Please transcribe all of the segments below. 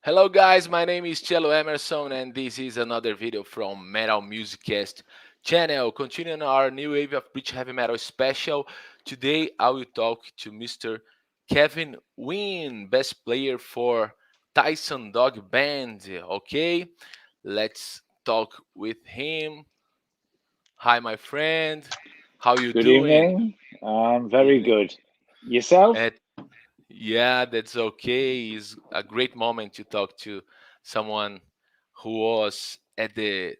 Hello guys, my name is Cello Emerson and this is another video from Metal Musikast channel. Continuing our new wave of British heavy metal special. Today I will talk to Mr. Kevin Wynn, bass player for Tysondog band. Okay, let's talk with him. Hi my friend, how you Good doing? evening. I'm very Evening. good. Yourself? At Yeah, that's okay. It's a great moment to talk to someone who was at the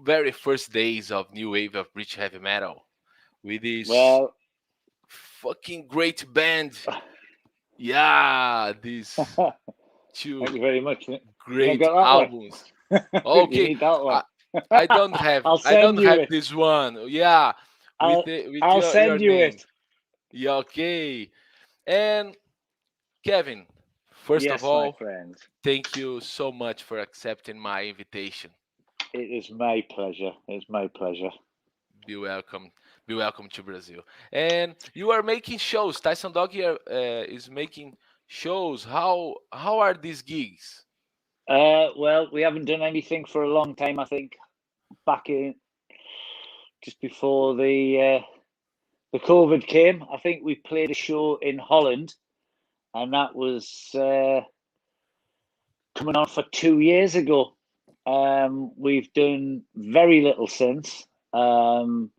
very first days of new wave of British heavy metal with this Well, fucking great band. Yeah, these two thank you very much. You ain't great got that albums. one. You Okay, need that one. I, I don't have I'll I don't send you have it. this one. Yeah, I'll with I'll your send you name. it. Yeah, okay. And Kevin, first of Yes, my all, friend. thank you so much for accepting my invitation. It is my pleasure. It's my pleasure. Be welcome. Be welcome to Brazil. And you are making shows. Tyson Dog here is making shows. How are these gigs? Well, we haven't done anything for a long time. I think back in just before the COVID came. I think we played a show in Holland, and that was coming on for 2 years ago. We've done very little since, in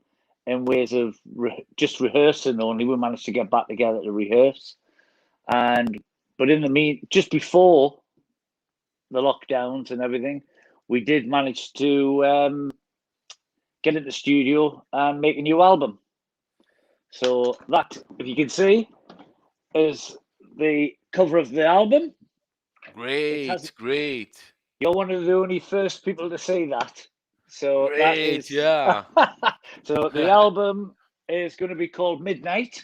ways of just rehearsing only. We managed to get back together to rehearse, and but in the just before the lockdowns and everything, we did manage to get into the studio and make a new album. So that, if you can see, is the cover of the album. It has. Great, great, You're one of the only first people to say that. So that great. is. Yeah. So the album is going to be called Midnight,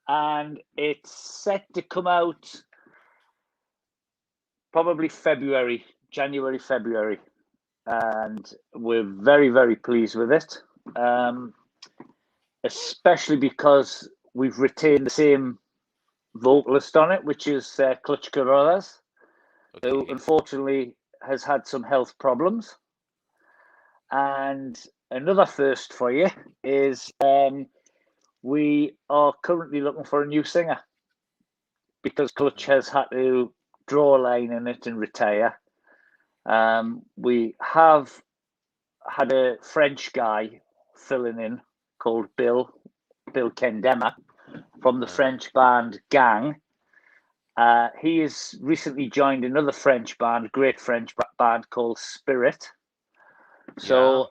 and it's set to come out probably February, January, February, and we're very, very pleased with it. Um, Especially because we've retained the same vocalist on it, which is Clutch Carruthers, who Okay. unfortunately has had some health problems. And another first for you is we are currently looking for a new singer because Clutch has had to draw a line in it and retire. We have had a French guy filling in called Bill Kendema from the Uh-huh. French band Gang. He has recently joined another French band, great French band called Spirit. Yeah. So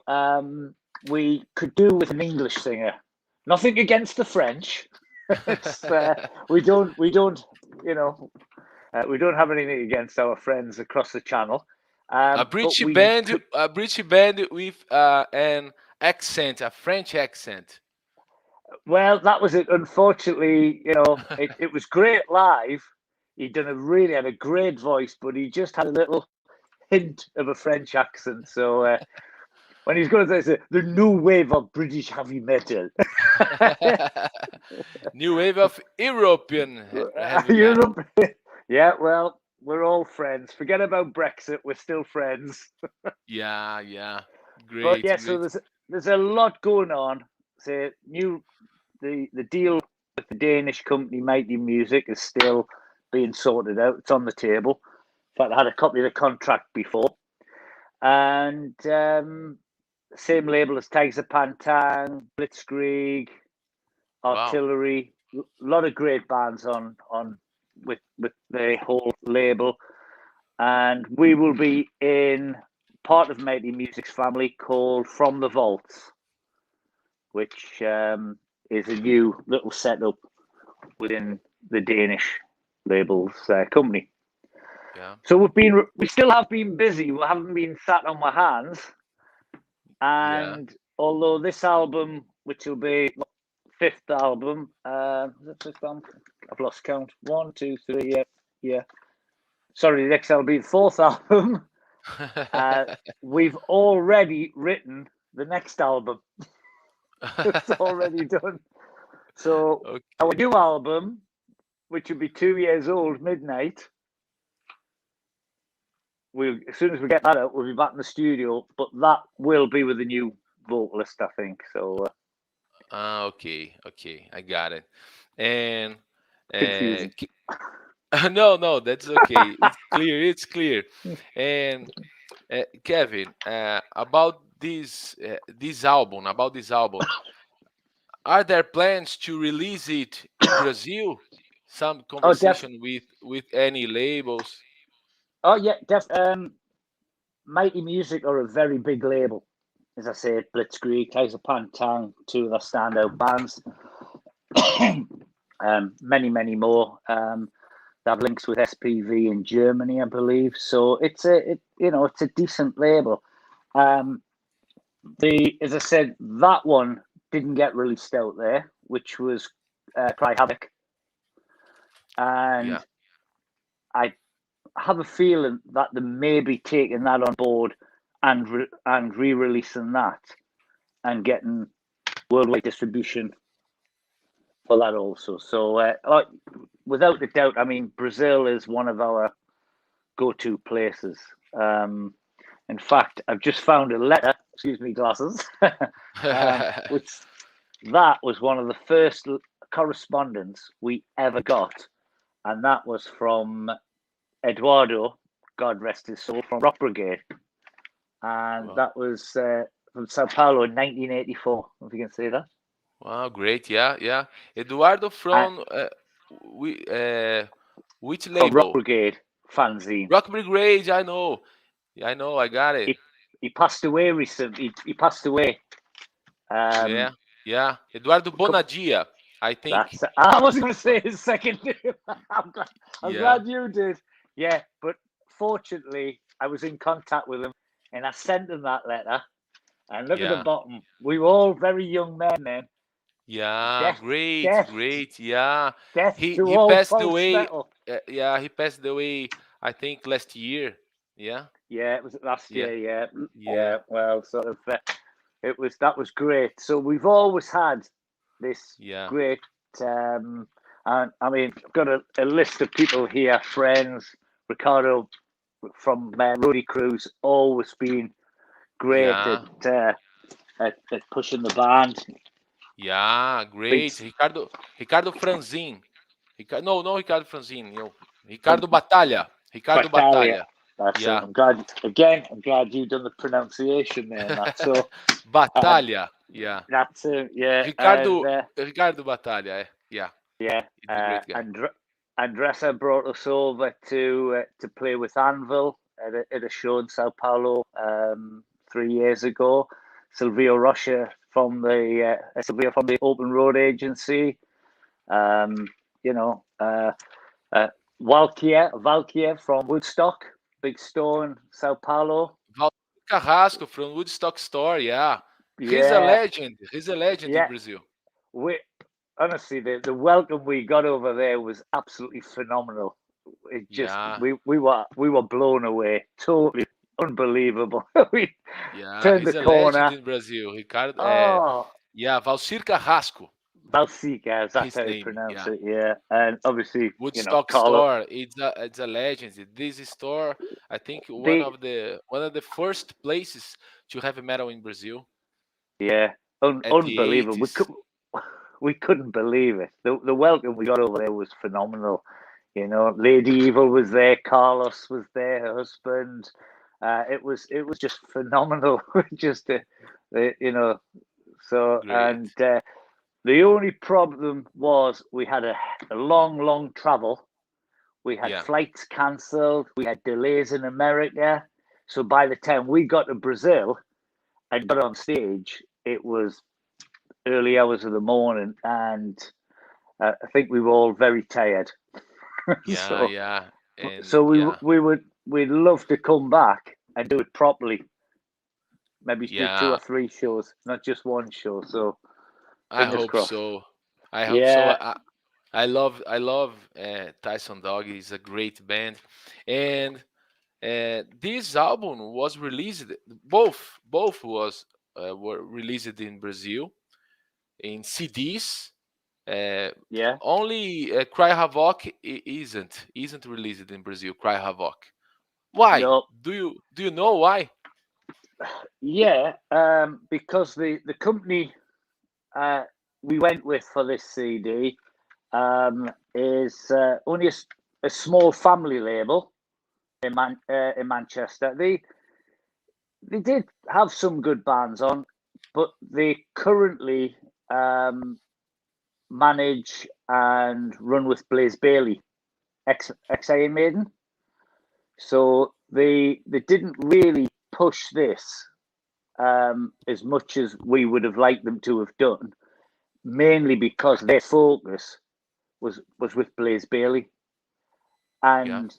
we could do with an English singer. Nothing against the French. It's we don't we don't have anything against our friends across the channel. But we could. A British band with an accent, a French accent. Well, that was it. Unfortunately, it was great live. He'd done a really had a great voice, but he just had a little hint of a French accent. So when he's going to say the new wave of British heavy metal, New wave of European heavy metal. Europe. Yeah, well, we're all friends. Forget about Brexit. We're still friends. Yeah, yeah. But Great, yeah, so great. there's a lot going on. Say the deal with the Danish company Mighty Music is still being sorted out. It's on the table. In fact, I had a copy of the contract before, and same label as Tiger Pantang, Blitzkrieg, Wow. Artillery. A lot of great bands on with the whole label, and we will be in part of Mighty Music's family called From the Vaults, which is a new little setup within the Danish labels company. Yeah. So we still have been busy. We haven't been sat on our hands. Yeah. And although this album, which will be fifth album, is it fifth album? I've lost count. One, two, three. Yeah, yeah. Sorry, the next album will be the fourth album. Uh, we've already written the next album. It's already done. So our Okay. new album, which will be 2 years old, Midnight, we as soon as we get that out, we'll be back in the studio. But that will be with the new vocalist, I think. So Okay, okay, I got it. And confusing. no, no, that's okay. It's clear. It's clear. And Kevin, about this album, are there plans to release it in Brazil? Some Oh, conversation with any labels? oh yeah, Mighty Music are a very big label. As I said, Blitzkrieg, Kaiser Pantang, two of the standout bands. Many more. They have links with SPV in Germany, I believe. So it's a decent label. As I said, that one didn't get released out there, which was Cry Havoc, Yeah, and I have a feeling that they may be taking that on board and re-releasing that and getting worldwide distribution for that also. So, without a doubt, I mean, Brazil is one of our go-to places. In fact, I've just found a letter. Excuse me, glasses. Which that was one of the first correspondence we ever got, and that was from Eduardo, God rest his soul, from Rock Brigade, and wow, that was from Sao Paulo in 1984. If you can say that. wow, great. Yeah, yeah. Eduardo And from which from Rock label? Brigade fanzine. Rock Brigade. I know. Yeah, I know. I got it. He passed away recently. He passed away. Yeah, Um, yeah. Eduardo Bonadia, I think. I was going to say his second name. I'm Yeah, glad you did. Yeah, but fortunately, I was in contact with him, and I sent him that letter. And look at the yeah. bottom. We were all very young men then. Yeah, Death, great, death, great. Yeah, death to he all passed false away. metal. Yeah, he passed away. I think last year. Yeah, Yeah, it was last yeah, year. Yeah, yeah, yeah. Well, sort of. It was that was great. So we've always had this yeah, great. And I mean, I've got a list of people here, friends. Ricardo from Roadie Cruz, always been great yeah, at pushing the band. yeah. Big Great, Ricardo Franzin. No, no, Ricardo Franzin. Ricardo Batalha. Ricardo Battaglia. Batalha. That's it. Yeah, I'm glad. Again, I'm glad you've done the pronunciation there. And that so um, Batalha. Yeah, that's it. Yeah, and Ricardo Batalha. Yeah, yeah, he's a great guy. Andressa brought us over to play with Anvil at a show in Sao Paulo 3 years ago. Silvio Rocha from the Open Road Agency. Um, you know, uh, Valkyrie from Woodstock, big store in Sao Paulo. Valdir Carrasco from Woodstock Store. Yeah, he's a Yeah, legend. He's a legend in yeah. Brazil. We honestly, the welcome we got over there was absolutely phenomenal. It just Yeah, we were blown away, totally unbelievable. We yeah, turned he's the a legend corner. in Brazil. Ricardo, Oh, yeah, Valcir Carrasco, Balsica, that's his how you name. pronounce Yeah, it. Yeah, and obviously, Woodstock Carlo. Store. It's a legend. This store, I think, They one of the first places to have metal in Brazil Yeah, at the unbelievable. 80s. We couldn't believe it. The welcome we got over there was phenomenal. Lady Evil was there, Carlos was there, her husband. It was just phenomenal. Just you know. So Great. the only problem was we had a long travel. We had Yeah, flights cancelled. We had delays in America. So by the time we got to Brazil and got on stage, it was early hours of the morning, and I think we were all very tired. yeah, so, yeah, and so yeah, we'd love to come back and do it properly. Maybe do two yeah. or three shows, not just one show. So, I fingers hope crossed. so. I hope so. Yeah, I love Tysondog. He's a great band, and this album was released. Both were released in Brazil in CDs. Uh, yeah. Only Cry Havoc isn't released in Brazil. Cry Havoc. Why? No, Do you know why? yeah, because the company we went with for this CD is only a small family label in Manchester. They did have some good bands on, but they currently manage and run with Blaze Bailey, ex Iron Maiden. So they didn't really push this as much as we would have liked them to have done, mainly because their focus was with Blaze Bailey, Yeah. and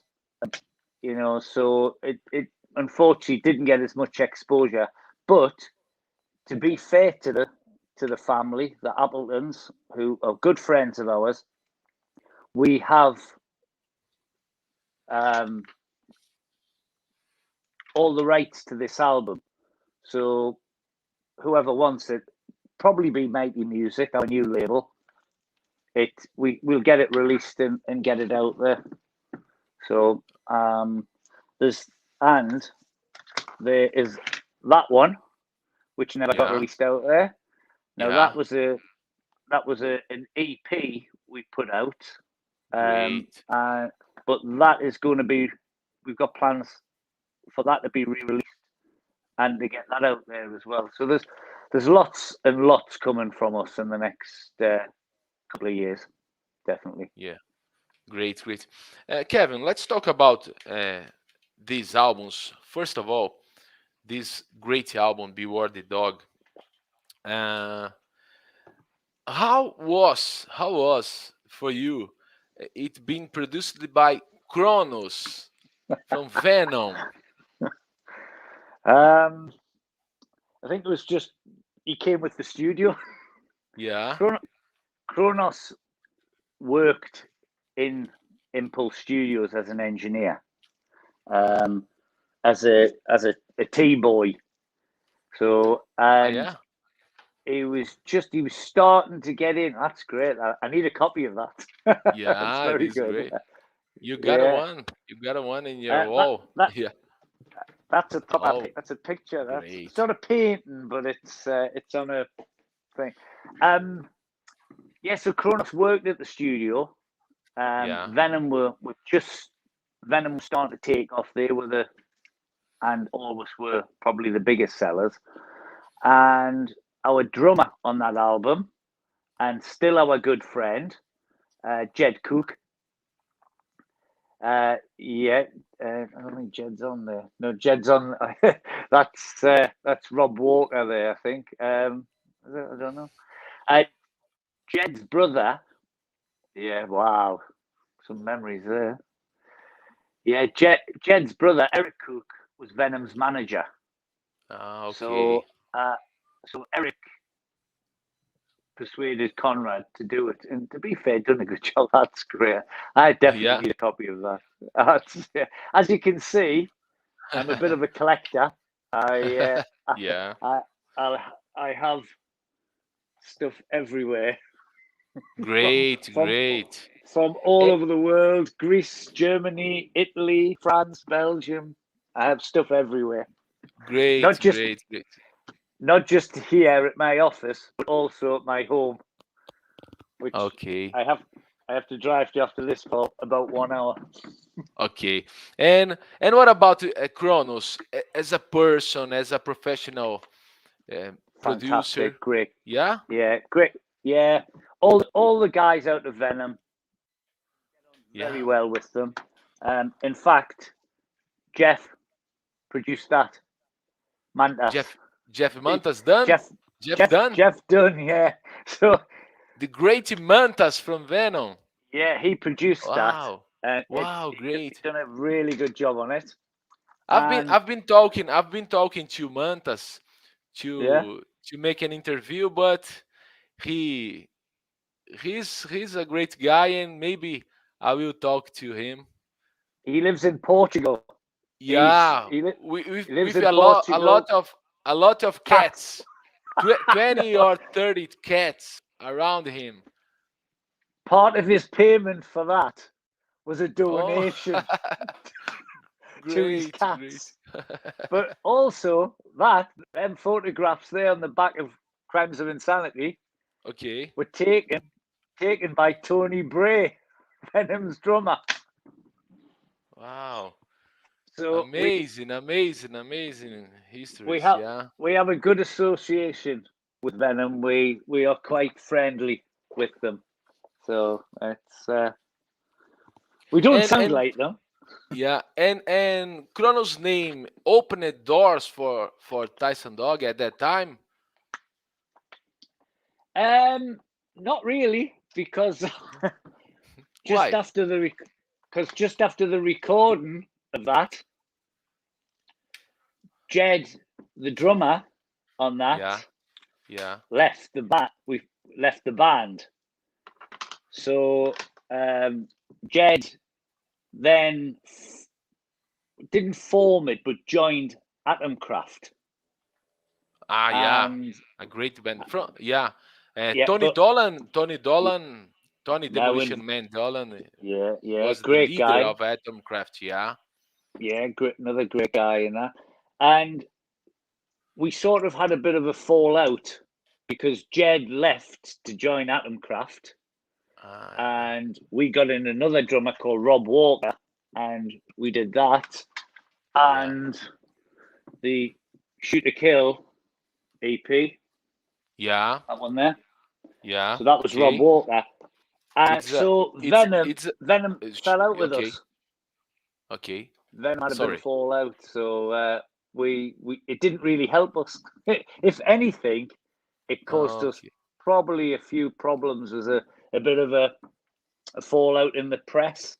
so it unfortunately didn't get as much exposure. But to be fair to the family, the Appletons, who are good friends of ours, we have um, all the rights to this album. So whoever wants it, probably be Mighty Music, our new label. We'll get it released and get it out there. So there's and there is that one which never got Yeah. released out there. Now Yeah. that was an EP we put out, Great. but that is going to be we've got plans for that to be re-released and to get that out there as well. So there's lots and lots coming from us in the next couple of years, definitely. Yeah. Great. Great. Kevin, let's talk about these albums. First of all, this great album, Beware the Dog. Uh, how was for you it being produced by Kronos from Venom? Um, I think it was just he came with the studio. Yeah. Kronos worked in Impulse Studios as an engineer, um, as a T boy. So Ah, and yeah. he was starting to get in. That's great. I need a copy of that. That's Yeah, very this is good. great. You got a Yeah, one. You got a one in your that wall. that Yeah. that's a proper Oh, that's a picture. That's it's great. not a painting, but it's on a thing. Um, yeah. So Kronos worked at the studio. Yeah. Were just Venom was starting to take off. They were and always were probably the biggest sellers. And our drummer on that album, and still our good friend, Jed Cook. Yeah, I don't think Jed's on there. No, Jed's on. That's Rob Walker there, I think. I don't know. Uh, Jed's brother. Yeah, wow, some memories there. Yeah, Jed's brother Eric Cook was Venom's manager. Ah, okay. So, Eric persuaded Conrad to do it, and to be fair, done a good job. That's great. I definitely Yeah. need a copy of that. As you can see, I'm a bit of a collector. I Yeah. I I, I have stuff everywhere from Great, from great. from all Eh, over the world: Greece, Germany, Italy, France, Belgium. I have stuff everywhere. Not great, just great, great. not just here at my office, but also at my home, which Okay. I have I have to drive to after this for about 1 hour. Okay. And what about Kronos as a person, as a professional producer? Fantastic, great, Yeah? yeah, great, yeah. All the guys out of Venom very Yeah. well with them. In fact, Jeff produced that Mantas. Jeff Jeff He, Mantas done? Jeff Jeff Dunn? Jeff Dunn, yeah. So The great Mantas from Venom. yeah, he produced that, Wow. and Wow, he great. done a really good job on it. I've been And I've been talking I've been talking to Mantas yeah, to make an interview, but he he's a great guy, and maybe I will talk to him. he lives in Portugal. Yeah, He lives with in a Portugal. lot of Cat. cats, 20 or 30 cats around him. Part of his payment for that was a Oh, donation to his great, great. cats. But also that them photographs there on the back of Crimes of Insanity Okay. were taken by Tony Bray, Venom's drummer. Wow. So Amazing, amazing, amazing we histories. have Yeah. we have a good association with Venom. We are quite friendly with them. So it's we don't sound And like them. yeah, and Chrono's name opened doors for Tysondog at that time. Not really, because just Why? after the just after the recording of that, Jed, the drummer on Yeah, that, yeah. left the bat. We left the band. So Jed then didn't form it, but joined Atomcraft. Ah, yeah. And A great band. From yeah, yeah, Tony but Dolan, Tony Dolan, Tony now when Demolition Man Dolan yeah, was the great leader guy. of Atomcraft. Yeah, Yeah, great, another great guy in that. And we sort of had a bit of a fallout because Jed left to join Atomcraft, yeah, and we got in another drummer called Rob Walker, and we did that. yeah, And the Shoot to Kill EP, yeah, that one there. yeah. So that was Rob Okay, Walker. it's So it's Venom, it's Venom fell out with okay, us. okay. Venom had a bit of Sorry. fallout, so we it didn't really help us. If anything, it caused us Okay. probably a few problems. There's a bit of a fallout in the press.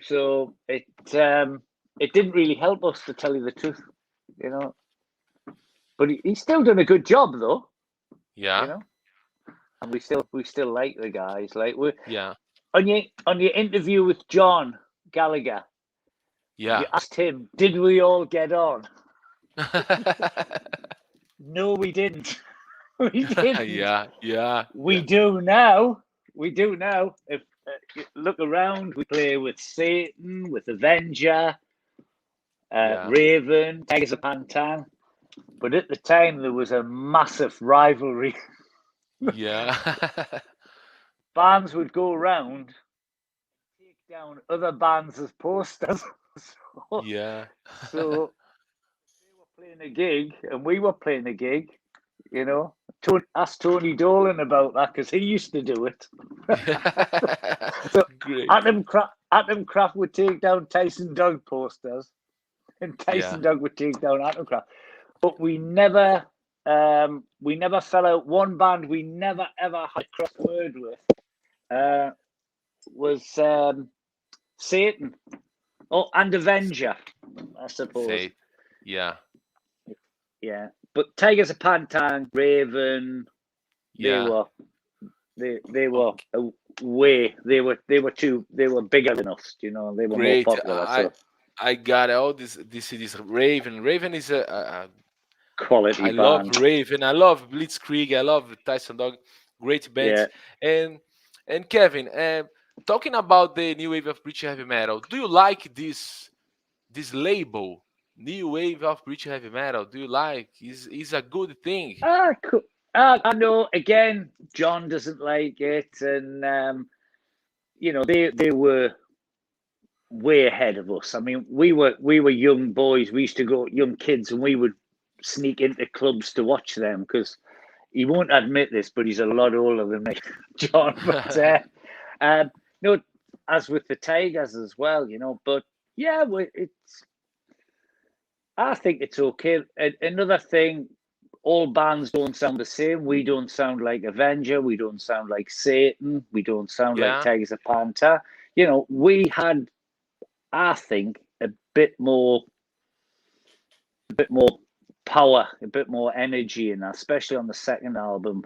So it didn't really help us, to tell you the truth, you know. But he's still done a good job though, you Yeah, know. And we still like the guys. Like we yeah, on your interview with John Gallagher, you yeah. asked him, "Did we all get on?" No, we didn't. We didn't. Yeah, yeah, We yeah, do now. We do now. If you look around, we play with Satan, with Avenger, yeah, Raven, Tigers of Pantan. But at the time, there was a massive rivalry. yeah. Bands would go around, take down other bands as posters. so, Yeah. so they were playing a gig, and we were playing a gig. You know, ask Tony Dolan about that because he used to do it. So Great. Atomcraft would take down Tysondog posters, and Yeah. Tysondog would take down Atomcraft. But we never fell out. One band we never ever had a cross word with was Satan. Oh, and Avenger, I suppose. Faith. Yeah. Yeah, but Tigers of Pantan, Raven, they Yeah. were they were Okay. way they were bigger than us. You know, they were more Great. popular. So I got all this CDs. Raven. Raven is quality I love band. Raven. I love Blitzkrieg. I love Tysondog. Great bands. Yeah. And Kevin, talking about the new wave of British heavy metal, do you like this label, new wave of British heavy metal? Do you like? Is a good thing? Cool. I know. Again, John doesn't like it, and you know they were way ahead of us. I mean, we were young boys. We used to go young kids, and we would sneak into clubs to watch them because he won't admit this, but he's a lot older than me, John. But no, as with the Tigers as well, you know. But yeah, it's. I think it's okay. Another thing, all bands don't sound the same. We don't sound like Avenger. We don't sound like Satan. We don't sound like Yeah. Tigers of Panther. You know, we had, I think, a bit more power, a bit more energy in that, especially on the second album.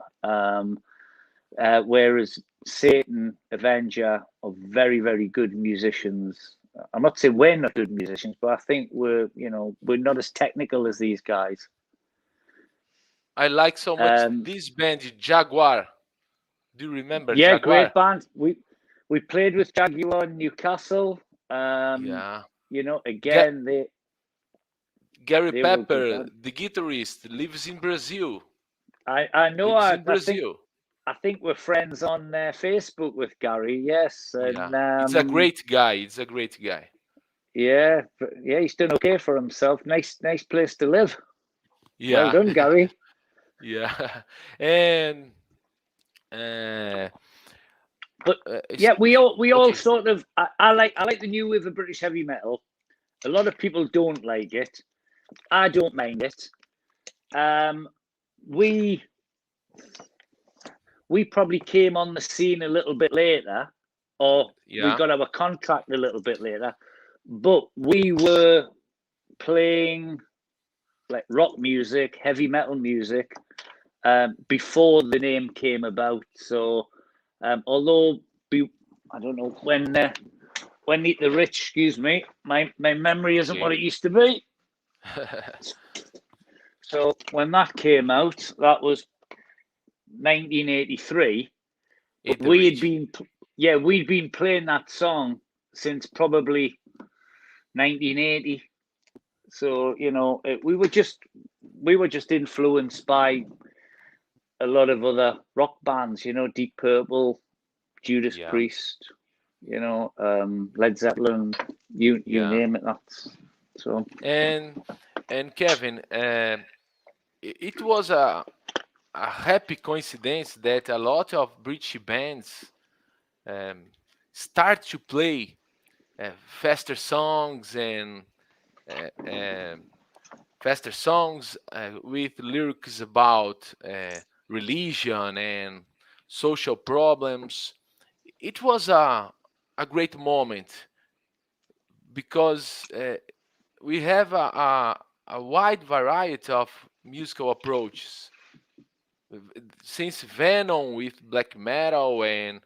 Whereas Satan, Avenger are very, very good musicians. I'm not saying we're not good musicians, but I think we're not as technical as these guys. I like so much Um, this band Jaguar. Do you remember yeah, Jaguar? great band. We played with Jaguar in Newcastle. Yeah. Ga- Again, Gary they were good Pepper, band. the guitarist, lives in Brazil. I know. Lives in I think Brazil. we're friends on Facebook with Gary. Yes, Yeah. and It's a great guy. It's a great guy. yeah, he's done okay for himself. Nice place to live. Well Yeah. done, Gary. Yeah. And uh, But yeah, Steve, we all okay. sort of. I like the new wave of British heavy metal. A lot of people don't like it. I don't mind it. Um, we we probably came on the scene a little bit later, or we Yeah. got our contract a little bit later. But we were playing like rock music, heavy metal music before the name came about. So, although I don't know when Eat the Rich, excuse me, my memory isn't what Okay. it used to be. So when that came out, that was 1983. But Eat the Rich. we'd been playing that song since probably 1980. So we were just influenced by a lot of other rock bands. Deep Purple, Judas Yeah. Priest. Led Zeppelin. You Yeah. name it. That's so. And Kevin, it was a happy coincidence that a lot of British bands um, start to play faster songs and uh, um, faster songs with lyrics about religion and social problems. It was a great moment because we have a wide variety of musical approaches. Since Venom with black metal and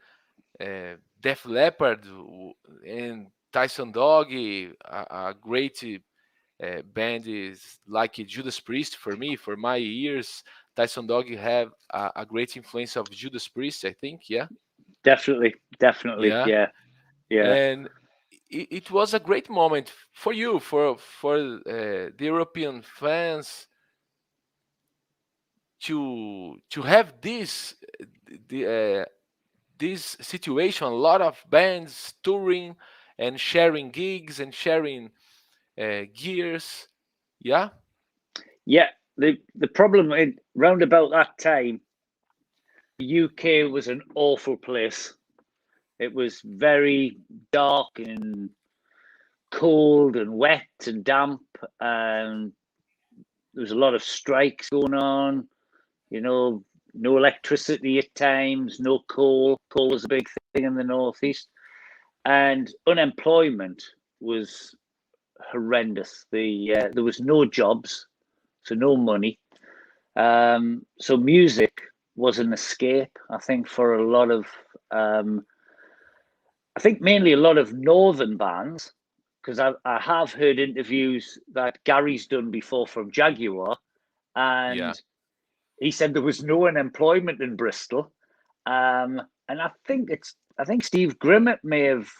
Def Leppard and Tysondog, a great band is like Judas Priest for me, for my ears. Tysondog have a great influence of Judas Priest, I think. Yeah, Definitely, yeah, yeah, yeah, and it was a great moment for you, for the European fans to have the, this situation. A lot of bands touring and sharing gigs and sharing gears. Yeah, yeah. The problem in round about that time, the UK was an awful place. It was very dark and cold and wet and damp, and there was a lot of strikes going on. No electricity at times, no coal. Coal was a big thing in the northeast, and unemployment was horrendous. There was no jobs, so no money. So music was an escape, I think, for a lot of, I think mainly a lot of northern bands, because I have heard interviews that Gary's done before from Jaguar, yeah, and he said there was no unemployment in Bristol. And I think Steve Grimmett may have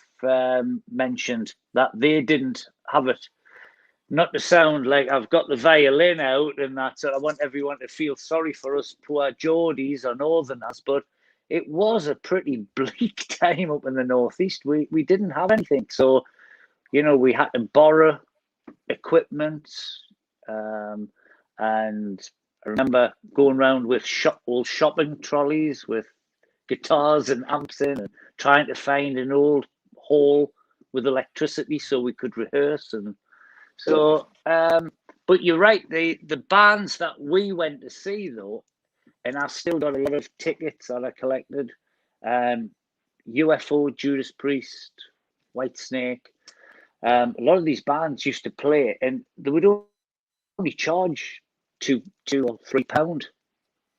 mentioned that they didn't have it. Not to sound like I've got the violin out and that, so I want everyone to feel sorry for us poor Geordies or Northerners, but it was a pretty bleak time up in the northeast. We didn't have anything, so we had to borrow equipment, um, and I remember going around with old shopping trolleys with guitars and amps in, and trying to find an old hall with electricity so we could rehearse. And so, but you're right. The bands that we went to see though, and I still got a lot of tickets that I collected. Um, UFO, Judas Priest, White Snake. yeah, A lot of these bands used to play, and they would only charge £2 or £3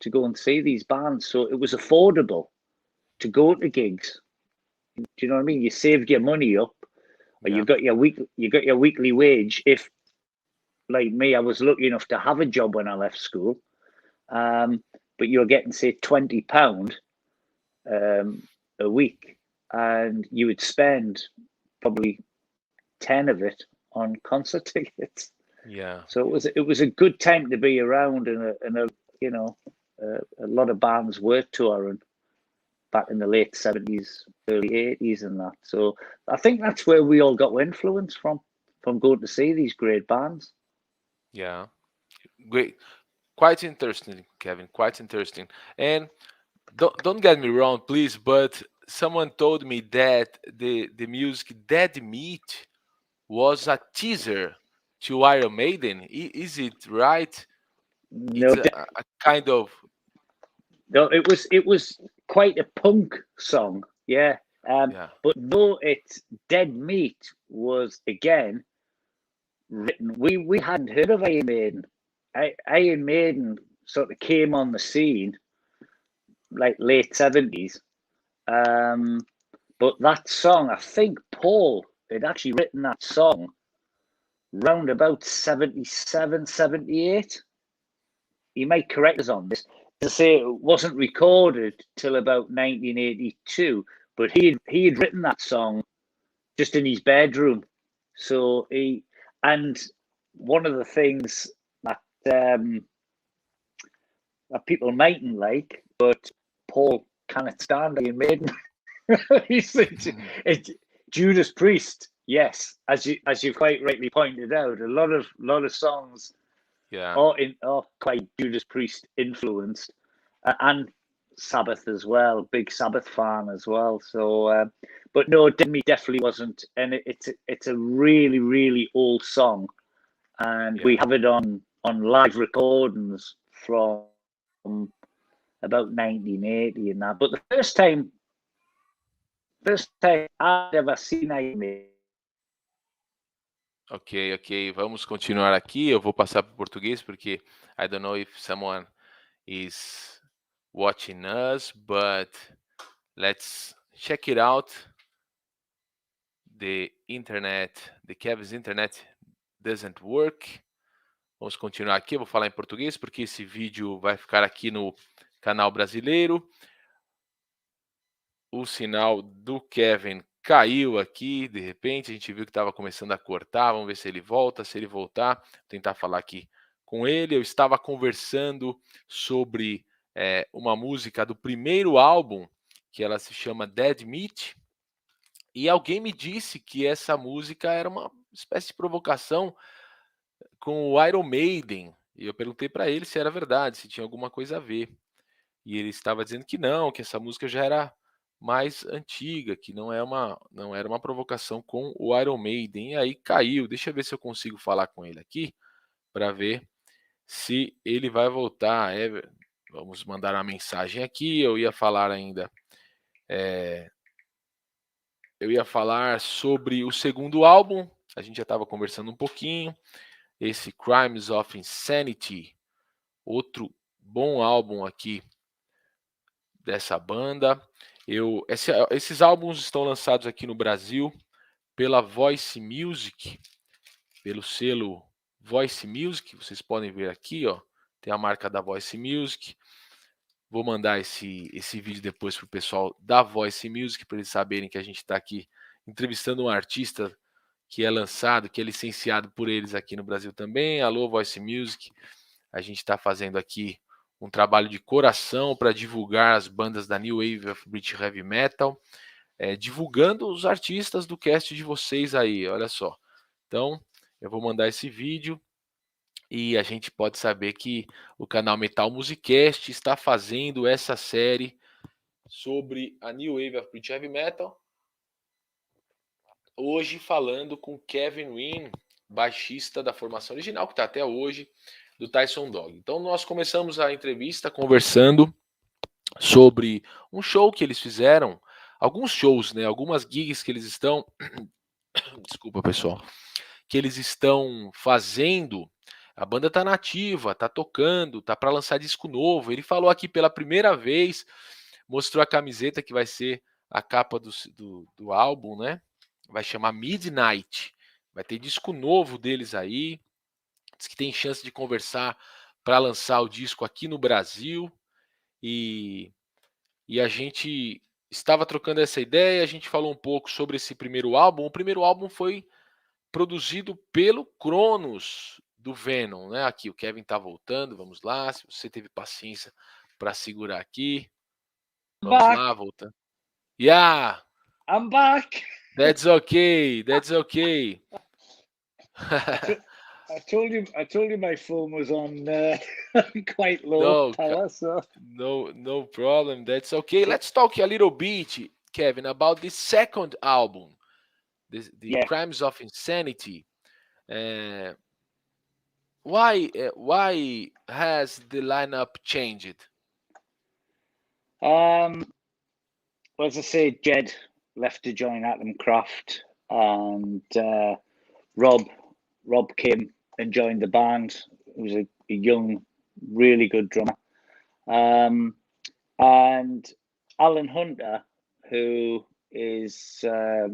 to go and see these bands. So it was affordable to go to gigs. Do you know what I mean? You saved your money up, or yeah, you got your weekly wage. If like me, I was lucky enough to have a job when I left school, but you're getting say £20 a week, and you would spend probably 10 of it on concert tickets. Yeah. So it was a good time to be around, and a lot of bands were touring back in the late 70s, early 80s, and that. So I think that's where we all got influence from going to see these great bands. Yeah. Great. Quite interesting, Kevin. Quite interesting. And don't get me wrong, please, but someone told me that the music Dead Meat was a teaser to Iron Maiden. Is it right? No, It's a kind of, no, it was quite a punk song, yeah. yeah, But no, it's Dead Meat was again written. We hadn't heard of Iron Maiden. Iron Maiden sort of came on the scene like late 70s. But that song, I think Paul had actually written that song round about 77, 78. He might correct us on this. To say it wasn't recorded till about 1982, but he had written that song just in his bedroom. So and one of the things that that people mightn't like, but Paul cannot stand Iron Maiden. It's Judas Priest. Yes, as you quite rightly pointed out, a lot of songs yeah, are quite Judas Priest influenced, and Sabbath as well. Big Sabbath fan as well. So, but no, Demi definitely wasn't, and it's a really really old song, and yeah. we have it on live recordings from about 1980 and that. But the first time I'd ever seen Iron Maiden. Ok, ok. Vamos continuar aqui. Eu vou passar para o português porque I don't know if someone is watching us, but let's check it out. The Kevin's internet doesn't work. Vamos continuar aqui. Eu vou falar em português porque esse vídeo vai ficar aqui no canal brasileiro. O sinal do Kevin caiu aqui, de repente, a gente viu que estava começando a cortar, vamos ver se ele volta, se ele voltar, vou tentar falar aqui com ele. Eu estava conversando sobre uma música do primeiro álbum, que ela se chama Dead Meat, e alguém me disse que essa música era uma espécie de provocação com o Iron Maiden, e eu perguntei para ele se era verdade, se tinha alguma coisa a ver. E ele estava dizendo que não, que essa música já era mais antiga, que não era uma provocação com o Iron Maiden. E aí caiu. Deixa eu ver se eu consigo falar com ele aqui para ver se ele vai voltar. Vamos mandar uma mensagem aqui. Eu ia falar ainda. Eu ia falar sobre o segundo álbum. A gente já estava conversando um pouquinho. Esse Crimes of Insanity, outro bom álbum aqui dessa banda. Esses álbuns estão lançados aqui no Brasil pela Voice Music, pelo selo Voice Music. Vocês podem ver aqui, ó, tem a marca da Voice Music. Vou mandar esse vídeo depois para o pessoal da Voice Music, para eles saberem que a gente está aqui entrevistando um artista que é lançado, que é licenciado por eles aqui no Brasil também. Alô, Voice Music. A gente está fazendo aqui um trabalho de coração para divulgar as bandas da New Wave of British Heavy Metal, divulgando os artistas do cast de vocês aí, olha só. Então, eu vou mandar esse vídeo e a gente pode saber que o canal Metal Musikast está fazendo essa série sobre a New Wave of British Heavy Metal, hoje falando com Kevin Wynn, baixista da formação original, que está até hoje, do Tysondog. Então nós começamos a entrevista conversando sobre um show que eles fizeram, alguns shows, né, algumas gigs que eles estão, desculpa pessoal, que eles estão fazendo. A banda tá nativa, tá tocando, tá para lançar disco novo. Ele falou aqui pela primeira vez, mostrou a camiseta que vai ser a capa do álbum, né? Vai chamar Midnight. Vai ter disco novo deles aí. Diz que tem chance de conversar para lançar o disco aqui no Brasil. E a gente estava trocando essa ideia, a gente falou um pouco sobre esse primeiro álbum. O primeiro álbum foi produzido pelo Cronos do Venom, né? Aqui o Kevin tá voltando, vamos lá. Se você teve paciência para segurar aqui, I'm vamos lá, back. voltando. Yeah, I'm back. that's okay, that's okay. I, t- I told you my phone was on quite low No, power. So no problem. That's okay. Let's talk a little bit, Kevin, about the second album, the yeah. Crimes of Insanity. Uh, why has the lineup changed? Um. Well, as I say, Jed left to join Atom Craft, and Rob Rob came and joined the band. He was a young, really good drummer. Um, and Alan Hunter, who is our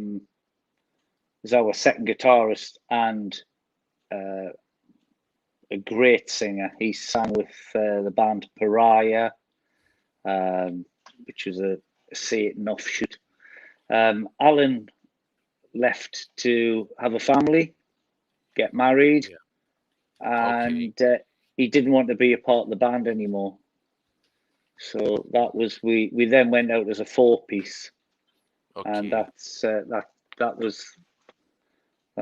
second guitarist and uh, a great singer. He sang with the band Pariah, which was a Satan offshoot. Alan left to have a family, get married, Yeah. Okay. and he didn't want to be a part of the band anymore. So that was we then went out as a four piece, and Okay. that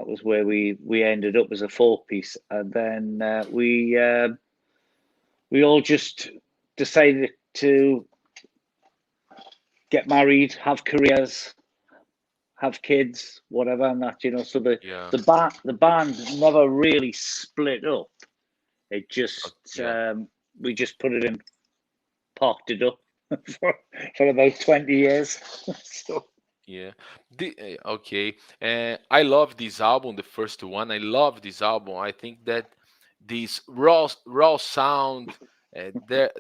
was where we ended up as a four piece, and then we all just decided to get married, have careers, have kids, whatever, and that So Yeah. the band never really split up. It just Yeah. we just put it in, parked it up for for about 20 years. So Yeah. Okay. I love this album, the first one. I love this album. I think that this raw sound,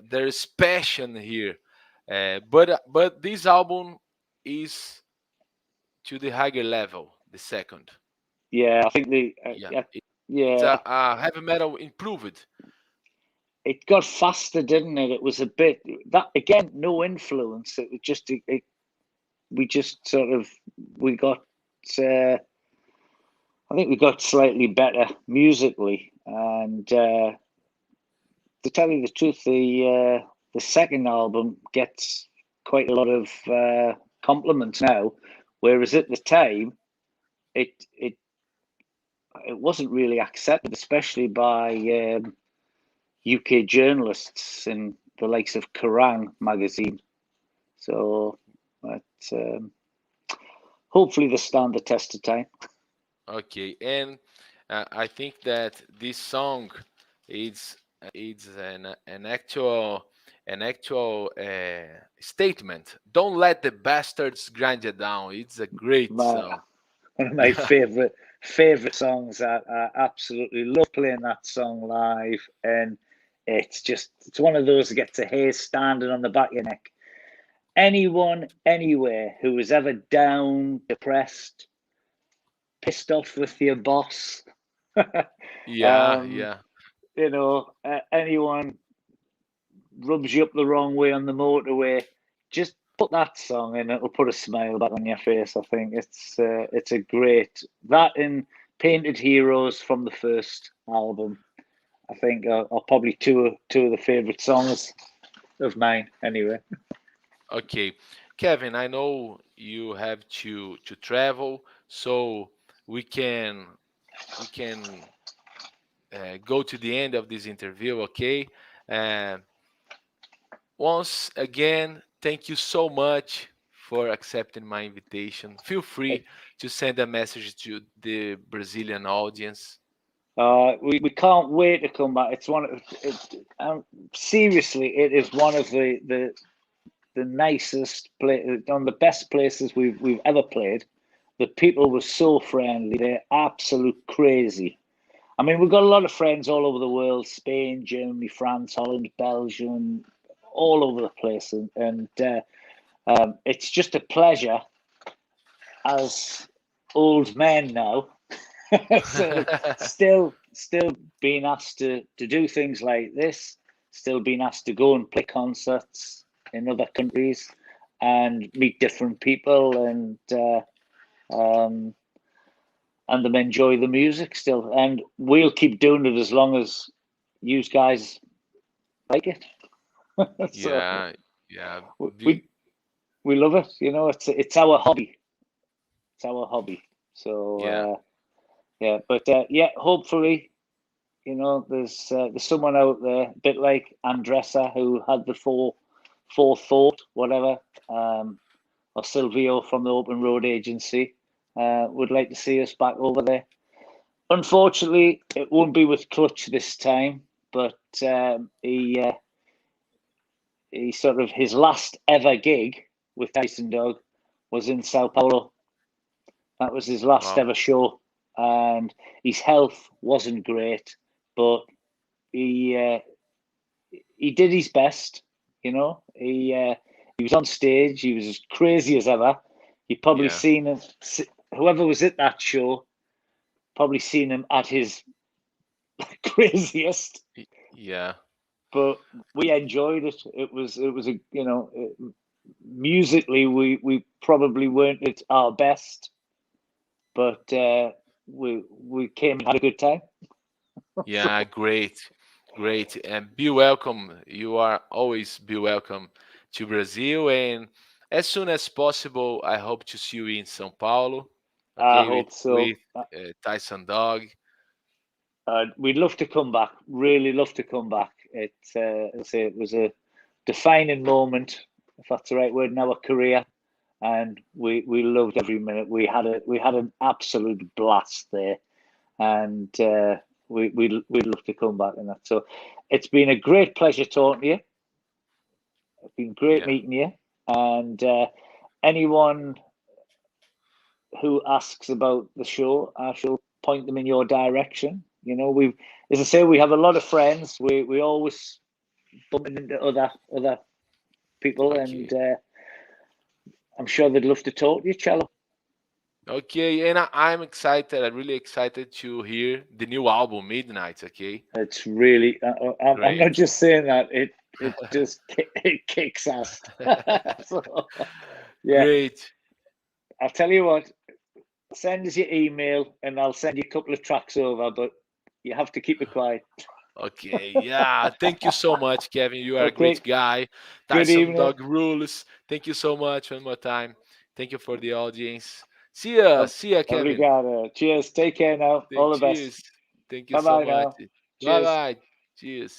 there's passion here. But this album is to the higher level, the second. yeah, I think Yeah. It's yeah, a heavy metal improved. it got faster, didn't it? It was a bit that again, no influence. It was just we just sort of we got. I think we got slightly better musically, and to tell you the truth, the second album gets quite a lot of compliments now, whereas at the time it it it wasn't really accepted, especially by UK journalists in the likes of Kerrang magazine. So, but, hopefully they stand the test of time. Okay. And I think that this song is an actual statement. Don't let the bastards grind you down. It's a great My song. One of my favorite songs. I absolutely love playing that song live, and it's one of those that gets a hair standing on the back of your neck. Anyone, anywhere who was ever down, depressed, pissed off with your boss, Yeah, um, yeah. anyone rubs you up the wrong way on the motorway, just put that song in. It'll put a smile back on your face. I think it's a great that in Painted Heroes from the first album. I think are probably two of the favorite songs of mine. Anyway, Okay. Kevin, I know you have to travel, so we can we can go to the end of this interview, okay? Uh, Once again, thank you so much for accepting my invitation. Feel free to send a message to the Brazilian audience. we can't wait to come back. It's one of seriously, it is one of the nicest one of the best places we've ever played. The people were so friendly. They're absolute crazy. I mean, we've got a lot of friends all over the world: Spain, Germany, France, Holland, Belgium, all over the place, and it's just a pleasure as old men now, sort of still being asked to do things like this, still being asked to go and play concerts in other countries and meet different people, and um, and them enjoy the music still. And we'll keep doing it as long as you guys like it. So Yeah, yeah, we we love it. You know, it's our hobby. It's our hobby. So yeah. yeah, but yeah, hopefully, you know, there's someone out there, a bit like Andressa, who had the four thought, whatever, or Silvio from the Open Road Agency, would like to see us back over there. Unfortunately, it won't be with Clutch this time, but he sort of his last ever gig with Tysondog was in Sao Paulo. That was his last Wow. ever show, and his health wasn't great, but he uh, he did his best. You know, he was on stage. He was as crazy as ever. You probably Yeah, seen him. Whoever was at that show probably seen him at his craziest. yeah, But we enjoyed it. It was a musically we probably weren't at our best, but we came and had a good time. yeah. Great, great. And be welcome. You are always be welcome to Brazil. And as soon as possible, I hope to see you in São Paulo. I Okay, with hope so. Tyson Dog. We'd love to come back. Really love to come back. I say it was a defining moment, if that's the right word, in our career, and we loved every minute. We had an absolute blast there, and we'd love to come back in that. So it's been a great pleasure talking to you. It's been great Yeah, meeting you, and anyone who asks about the show, I shall point them in your direction. You know, as I say, we have a lot of friends. We always bumping into other people, and okay. I'm sure they'd love to talk to you, Cello. Okay, and I'm excited. I'm really excited to hear the new album, Midnight. Okay, It's really. I'm not great, just saying that. It just it kicks ass. So yeah, great. I'll tell you what. Send us your email, and I'll send you a couple of tracks over. But you have to keep it quiet. Okay, yeah. Thank you so much, Kevin. You are a great Okay. guy. Good Tyson evening. Dog rules. Thank you so much one more time. Thank you for the audience. See ya, Kevin. Obrigado. Cheers. Take care now. All the best. Cheers. Thank you Bye so bye much. now. Bye Cheers. bye. Cheers.